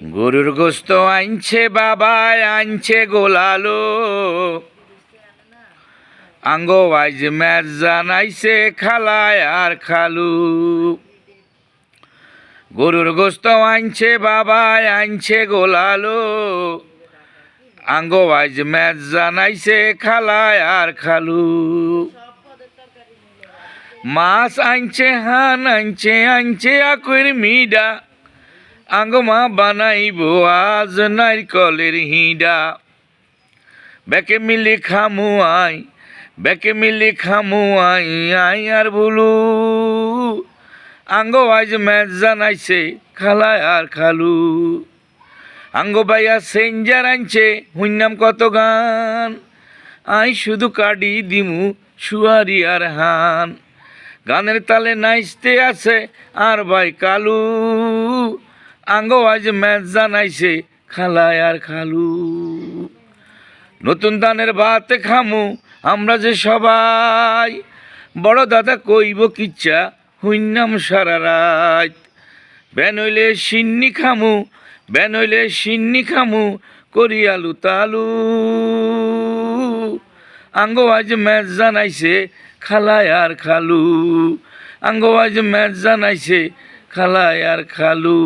গরুর গোস্ত আনছে বাবাই আনছে গোলালো, আঙ্গ আইজ ম্যাচ জানাইছে খালায় আর খালু। গরুর গোস্ত আনছে বাবাই আনছে গোলালো, আঙ্গ আইজ ম্যাচ জানাইছে খালায় আর খালু। মাছ আনছে হান আনছে আনছে আকুর মিডা, আঙ্গ মা বানাইব আজ নারকলের হিডা। বেকে মিলি খামু আই, বেকে মিলি খামু আই আই আর ভুলু, আঙ্গ আজ ম্যাচ জানাইছে খালায় আর খালু। আঙ্গ ভাইয়া সেঞ্জার আনছে হুইনাম কত গান, আই শুধু কাডি দিমু সুয়ারি আর হান। গানের তালে নাচতে আছে আর ভাই কালু, আঙ্গ আজ ম্যাচ জানাইছে খালায় আর খালু। নতুন ধানের ভাত খামু আমরা যে সবাই, বড় দাদা কইব কিচ্ছা হুইনাম সারা রাত। বেন হইলে সিন্নি খামু, বেন হইলে সিন্নি খামু করি আলু তালু, আঙ্গ আজ ম্যাচ জানাইছে খালায় আর খালু। আঙ্গ আজ ম্যাচ জানাইছে খালায় আর খালু।